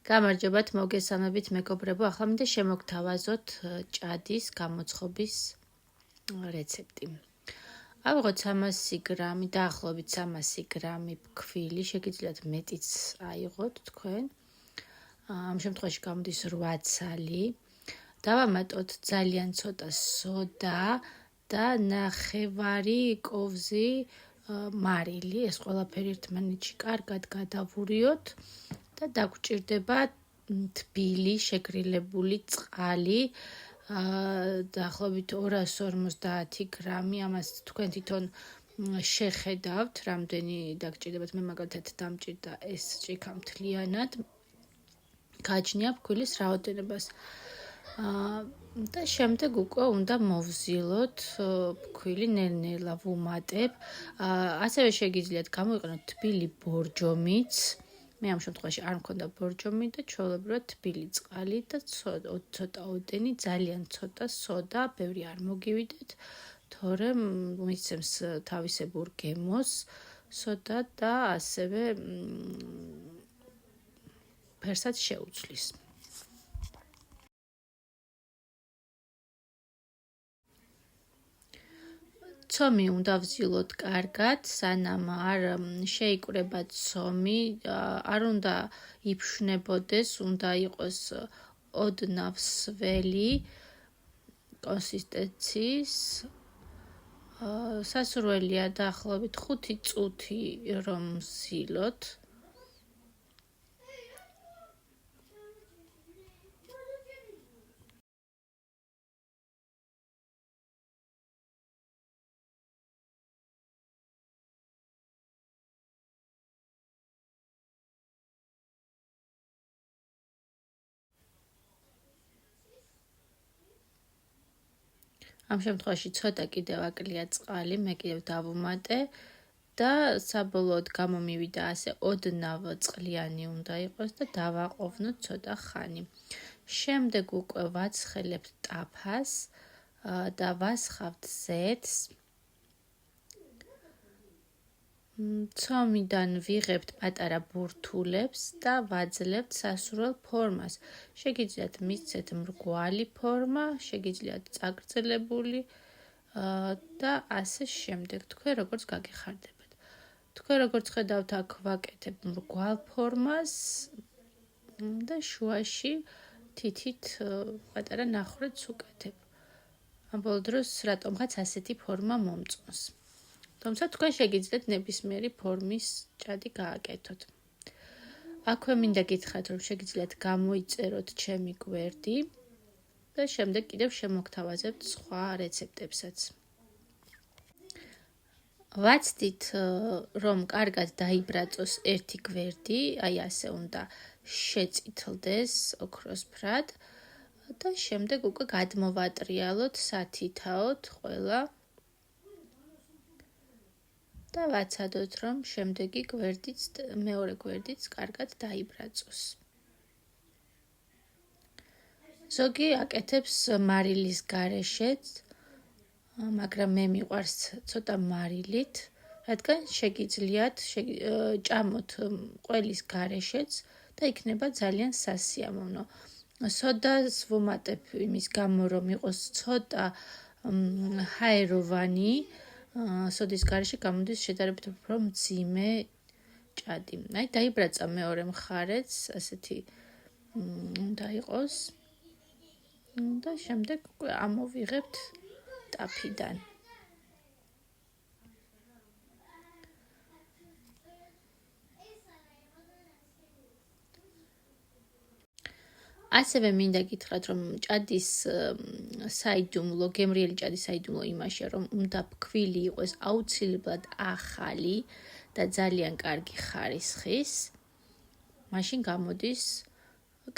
გამარჯობათ, მოგესალმებით მეგობრებო, ახლა მინდა შემოგთავაზოთ ჭადის გამოცხობის რეცეპტი. ავიღოთ 300 გრამი, დაახლოებით 300 გრამი ფქვილი, შეგიძლიათ მეტიც აიღოთ თქვენ. ამ შემთხვევაში გამოდის 8 ცალი. დავამატოთ ძალიან ცოტა სოდა და ნახევარი კოვზი მარილი, ეს ყველაფერი ერთმანეთში კარგად გადავურიოთ. და დაგვჭირდება თბილი შეგრილებული წყალი, დაახლოებით 250 გრამი, ამას თქვენ თვითონ შეხედავთ, რამდენი დაგჭირდებათ, მე მაგალითად დამჭირდა ეს ჭიქა მთლიანად. გააჩნია ფქვილის რაოდენობას. და შემდეგ უკვე უნდა მოვზილოთ ფქვილი, ნელ-ნელა ვუმატებ. ასევე შეგიძლიათ გამოიყენოთ თბილი ბორჯომიც. მე ამ შემთხვევაში არ მქონდა ბორჯომი და ჩვეულებრივად თბილი წყალი და ცოტა ოდენი, ძალიან ცოტა სოდა, ბევრი არ მოგივიდეთ, თორემ მისცემს თავისებურ გემოს სოდა და ასევე ფერსაც შეუცვლის. ცომი უნდა ვზილოთ კარგად, სანამ არ შეიკვრება ცომი, არ უნდა იფშვნებოდეს, უნდა იყოს ოდნავ სველი კონსისტენციის. სასურველია დაახლოებით 5 წუთი რომ ვზილოთ. ამ შემთხვევაში ცოტა კიდევ აკლია წყალი, მე კიდევ დავუმატე და საბოლოოდ გამომივიდა ასე ოდნავ წყლიანი უნდა იყოს და დავაყოვნოთ ცოტა ხანი. შემდეგ უკვე ვაცხელებთ ტაფას და ვასხავთ ზეთს. ცომიდან ვიღებთ პატარა ბურთულებს და ვაძლევთ სასურველ ფორმას. შეგიძლიათ მისცეთ მრგვალი ფორმა, შეგიძლიათ წაგრძელებული და ასე შემდეგ. თქვენ როგორც გაგეხარდებათ. თქვენ როგორც ხედავთ, აქ ვაკეთებ მრგვალ ფორმას და შუაში თითით პატარა ნახრეთს უკეთებ. ამ ბოლო დროს რატომღაც ასეთი ფორმა მომწონს. თუმცა თქვენ შეგიძლიათ ნებისმიერი ფორმის ჭადი გააკეთოთ. აქვე მინდა გითხრათ, რომ შეგიძლიათ გამოიწეროთ ჩემი გვერდი და შემდეგ კიდევ შემოგთავაზებთ სხვა რეცეპტებსაც. ვაცდით, რომ კარგად დაიბრაწოს ერთი გვერდი, აი ასე უნდა შეწითლდეს ოქროსფრად და შემდეგ უკვე გადმოვატრიალოთ სათითაოდ ყველა. და ვაცადოთ, რომ შემდეგი გვერდიც, მეორე გვერდიც კარგად დაიბრაწოს. ზოგი აკეთებს მარილის გარეშეც, მაგრამ მე მიყვარს ცოტა მარილით, რადგან შეგიძლიათ ჭამოთ ყველის გარეშეც და იქნება ძალიან სასიამოვნო. სოდას ვუმატებ იმის გამო, რომ იყოს ცოტა ჰაეროვანი, სოდის გარეშე გამოდის შედარებით უფრო მძიმე ჭადი. აი დაიბრაცა მეორე მხარეც, ასეთი უნდა იყოს. და შემდეგ უკვე ამოვიღებთ ტაფიდან. ასევე მინდა გითხრათ, რომ ჭადის საიდუმლო, გემრიელი ჭადის საიდუმლო იმაშია, რომ უნდა ფქვილი იყოს აუცილებლად ახალი და ძალიან კარგი ხარისხის. მაშინ გამოდის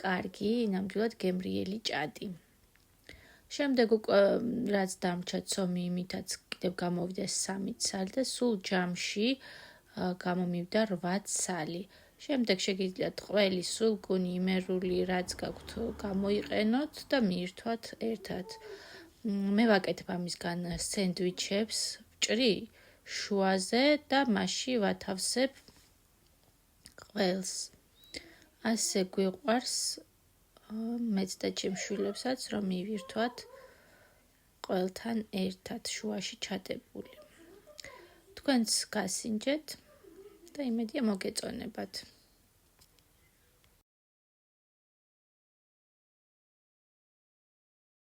კარგი, ნამდვილად გემრიელი ჭადი. შემდეგ უკვე რაც დამრჩა ცომი, იმითაც კიდევ გამოვიდა 3 ცალი და სულ ჯამში გამომივიდა 8 ცალი. შემდეგ შეგიძლიათ ყველი სულკუნი, იმერული, რაც გაქვთ გამოიყენოთ და მიირთვათ ერთად. მე ვაკეთებ ამისგან სენდვიჩებს, ვჭრი შუაზე და მასში ვათავსებ ყველს. ასე გვიყვარს მეც და ჩემშვილებსაც რომ მივირთვათ ყველთან ერთად შუაში ჩადებული. თქვენც გასინჯეთ და იმედია მოგეწონებათ.